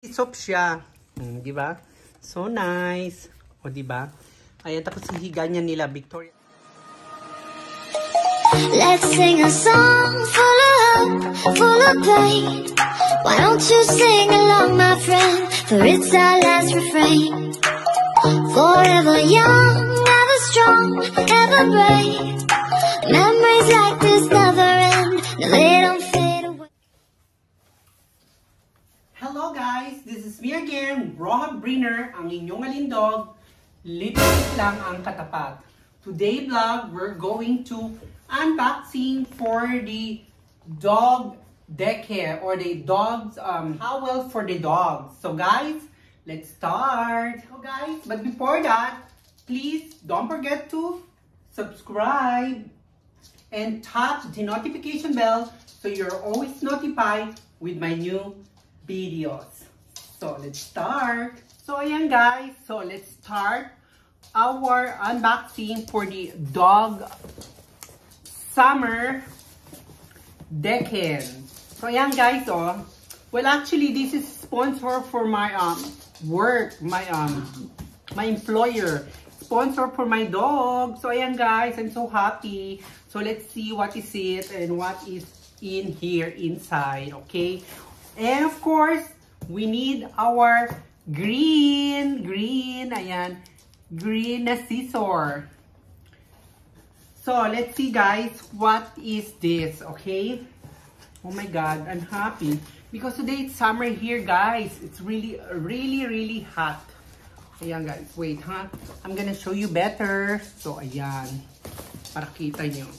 Soap siya. Di ba? So nice. O di ba? Ayan, tapos hihiga niya nila, Victoria. Let's sing a song full of hope, full of pain. Why don't you sing along, my friend? For it's our last refrain. Forever young, ever strong, ever brave. Memories like this never end. No, they don't fade away. Hello guys, this is me again, Rohab Briner, ang inyong alindog. Lipstick lang ang katapat. Today vlog, we're going to unboxing for the dog daycare or the dogs towel for the dogs. So guys, let's start. So guys, but before that, please don't forget to subscribe and tap the notification bell so you're always notified with my new videos. So let's start. So ayan guys, so let's start our unboxing for the dog summer decade. So ayan guys, oh. Well actually this is sponsor for my work, my employer. Sponsor for my dog. So ayan guys, I'm so happy. So let's see what is it and what is in here inside, okay? And of course, we need our green, ayan, green na scissor. So, let's see guys, what is this, okay? Oh my God, I'm happy. Because today it's summer here guys. It's really hot. Ayan guys, wait ha. I'm gonna show you better. So, ayan. Para kita nyo.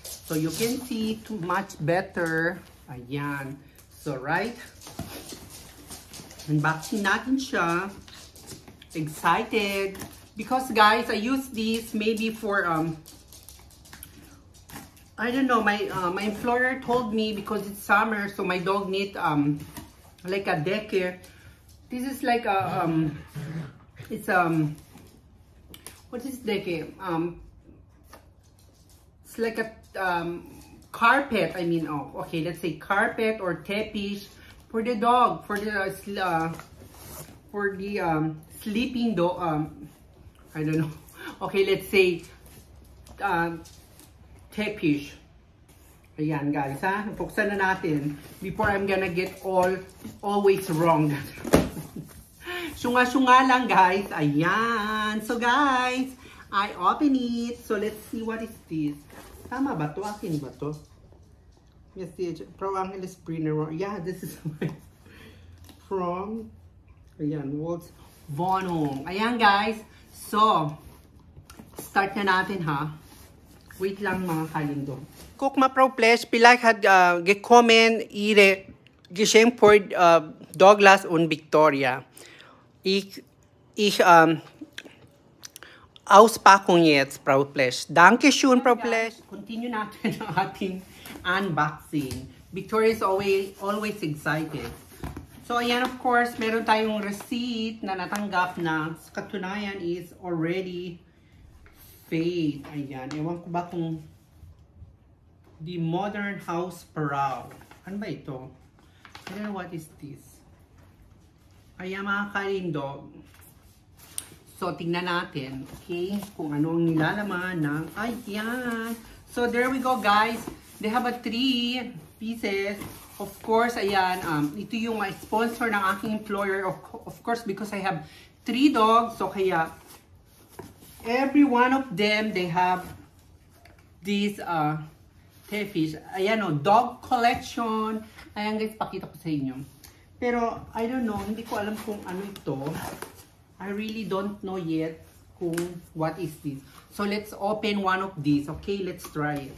So, you can see too much better. Ayan. So, right? Unboxing natin siya. Excited. Because, guys, I use this maybe for, I don't know, my employer told me because it's summer, so my dog need, like a daycare. This is like a, it's, what is daycare? It's like a, carpet, I mean, oh, okay, let's say carpet or tepish for the dog, for the sleeping dog, I don't know. Okay, let's say tepish. Ayan guys, ha? Buksan na natin before I'm gonna get always wrong. Syunga-syunga lang guys. Ayan. So guys, I open it. So let's see what is this. Tama ba to? Akin ba to? Yes, Pro Angeles Briner. Yeah, this is from, ayan, Waltz Von Home. Ayan, guys. So, start na natin, ha? Wait lang, mga kalindong. Kukma Pro Flesh, vielleicht hat gekommen ihre Geschenk für Douglas und Victoria. Ich Auspackung jetzt, Frau Flesh. Dankeschön, Frau Flesh. Continue natin ang ating unboxing. Victoria is always excited. So, ayan, of course, meron tayong receipt na natanggap na sa katunayan is already paid. Ayan, ewan ko ba kung the Modern House Parao. Ano ba ito? I don't know what is this. Ayan, mga kalindog. So, tingnan natin, okay, kung ano ang nilalaman ng, ayan. So, there we go, guys. They have a 3 pieces. Of course, ayan, ito yung sponsor ng aking employer. Of course, because I have 3 dogs. So, kaya, every one of them, they have these tefish. Ayan, o, dog collection. Ayan, guys, pakita ko sa inyo. Pero, I don't know, hindi ko alam kung ano ito. I really don't know yet kung what is this. So, let's open one of these. Okay, let's try it.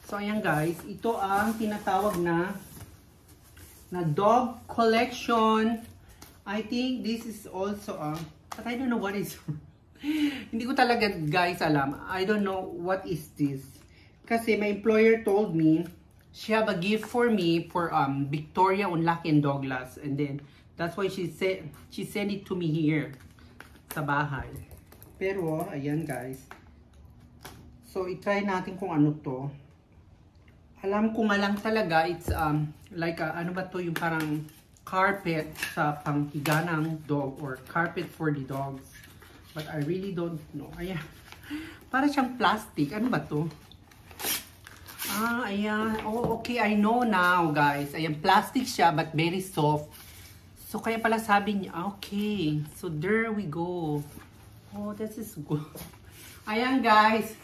So, ayan guys. Ito ang tinatawag na dog collection. I think this is also but I don't know what is. Hindi ko talaga guys alam. I don't know what is this. Kasi my employer told me she have a gift for me for Victoria, Unlucky, and Douglas. And then, that's why she sent it to me here sa bahay. Pero, ayan guys. So, i-try natin kung ano to. Alam ko nga lang talaga, it's like, ano ba to, yung parang carpet sa panghiga ng dog or carpet for the dogs. But I really don't know. Ayan. Para siyang plastic. Ano ba to? Ah, ayan. Oh, okay. I know now, guys. Ayan, plastic siya but very soft. So, kaya pala sabi niya, okay. So, there we go. Oh, this is good. Ayan, guys.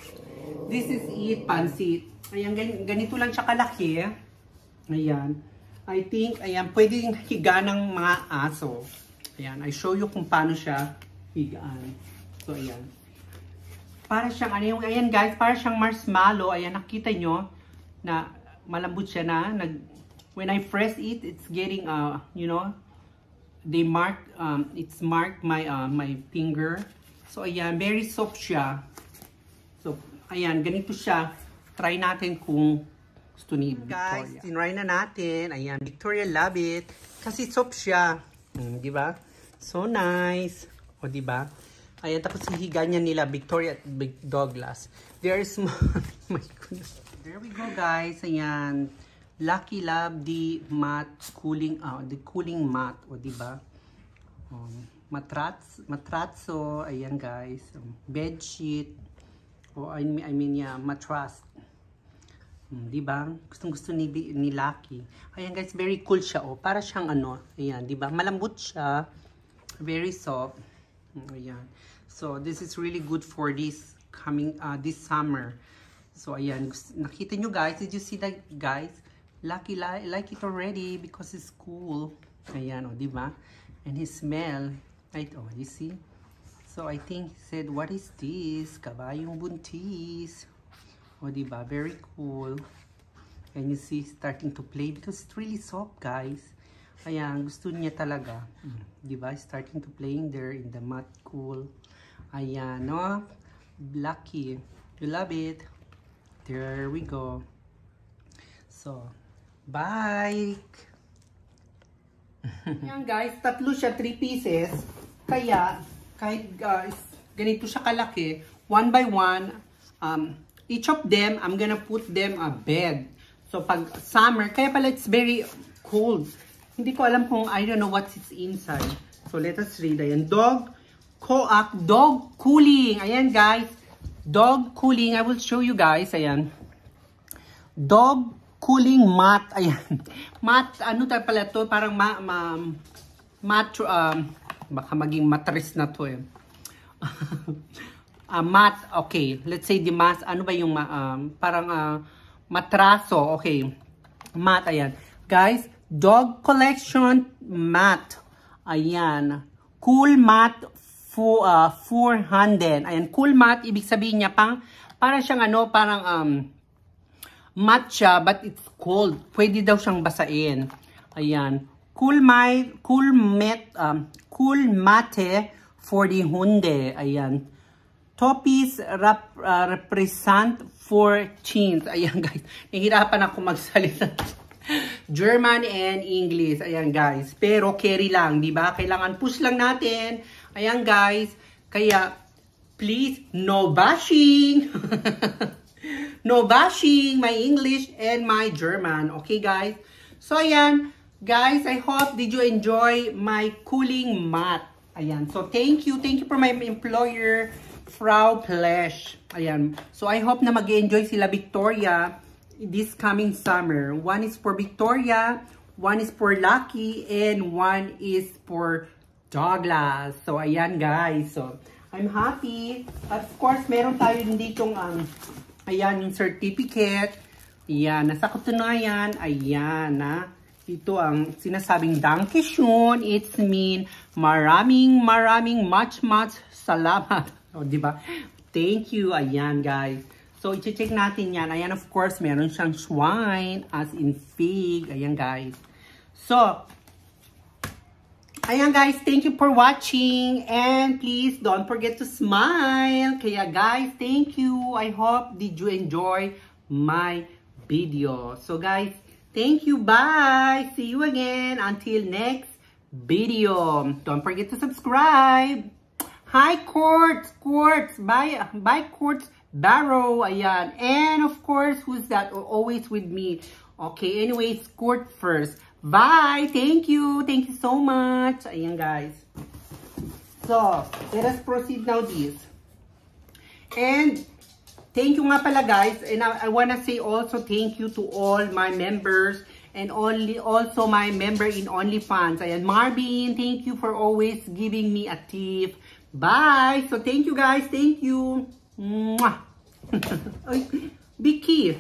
This is it, pansit. Ayan, ganito lang siya kalaki. Ayan. I think, ayan, pwedeng higa ng mga aso. Ayan, I show you kung paano siya higaan. So, ayan. Para siyang, ano yung, ayan guys, para siyang marshmallow. Ayan, nakita nyo na malambot siya na. When I press it, it's getting, you know, they mark, it's marked my, my finger. So, ayan, very soft siya. So, ayan, ganito siya. Try natin kung gusto ni Victoria. Guys, tinry na natin. Ayan, Victoria love it. Kasi soft siya. Di ba? So nice. O, di ba? Ayan, tapos hihiga niya nila Victoria at Big Douglas. There is my goodness. There we go, guys. Ayan. Lucky Love the matte cooling, the cooling mat. O, di ba? Matratso. Ayan, guys. Bed sheet. O, I mean, yeah, mattress. Diba? Gustong-gusto ni Lucky. Ayan guys, very cool siya. Oh. Para siyang ano, ayan, diba? Malambot siya. Very soft. Ayan. So, this is really good for this coming, this summer. So, ayan. Nakita nyo guys, did you see that guys? Lucky like it already because it's cool. Ayan, oh, diba? And his smell. Right, oh, you see? So, I think he said, what is this? Kabayong buntis. O, diba? Very cool. And you see, starting to play because it's really soft, guys. Ayan, gusto niya talaga. Diba? Starting to playing there in the mat. Cool. Ayan, no? Lucky. You love it. There we go. So, bye! Ayan, guys. Tatlo siya, 3 pieces. Kaya, kahit ganito siya kalaki, 1 by 1, each of them, I'm gonna put them a bed. So, pag summer, kaya pala it's very cold. Hindi ko alam kung, I don't know what's inside. So, let us read. Ayan, dog cooling. Ayan, guys. Dog cooling. I will show you guys. Ayan. Dog cooling mat. Ayan. Mat, ano tayo pala to? Parang mat, baka maging mattress na to eh. Mat, okay. Let's say the mat, ano ba yung parang matraso, okay. Mat, ayan. Guys, dog collection mat. Ayan. Cool mat for 400. Ayan, cool mat, ibig sabihin niya parang siyang ano, parang mat siya, but it's cold. Pwede daw siyang basain. Ayan. Cool mate for the hunde. Ayan. Topis represent for chins. Ayan guys. Nahihirapan ako magsalita. German and English. Ayan guys. Pero carry lang. Diba? Kailangan push lang natin. Ayan guys. Kaya please no bashing. No bashing my English and my German. Okay guys. So ayan. Guys, I hope did you enjoy my cooling mat. Ayan. So thank you for my employer. Frau Plesh. Ayan. So, I hope na mag-enjoy sila Victoria this coming summer. One is for Victoria, one is for Lucky, and one is for Douglas. So, ayan guys. So, I'm happy. At of course, meron tayo ditong ayan, yung certificate. Ayan. Nasa katunayan. Ayan, ito ang sinasabing Dankeschön. It's mean maraming much salamat. O, diba? Thank you. Ayan, guys. So, i-check natin yan. Ayan, of course, meron siyang swine as in fig. Ayan, guys. So, ayan, guys. Thank you for watching. And please, don't forget to smile. Kaya, guys, thank you. I hope did you enjoy my video. So, guys, thank you. Bye. See you again until next video. Don't forget to subscribe. Hi, Quartz. Bye, Quartz Barrow. Ayan. And of course, who's that? Always with me. Okay, anyways, Quartz first. Bye! Thank you! Thank you so much! Ayan, guys. So, let us proceed now this. And, thank you nga pala, guys. And I wanna say also thank you to all my members and also my member in OnlyFans. Ayan, Marvin, thank you for always giving me a tip. Bye! So, thank you, guys. Thank you. Mwah! Vicky.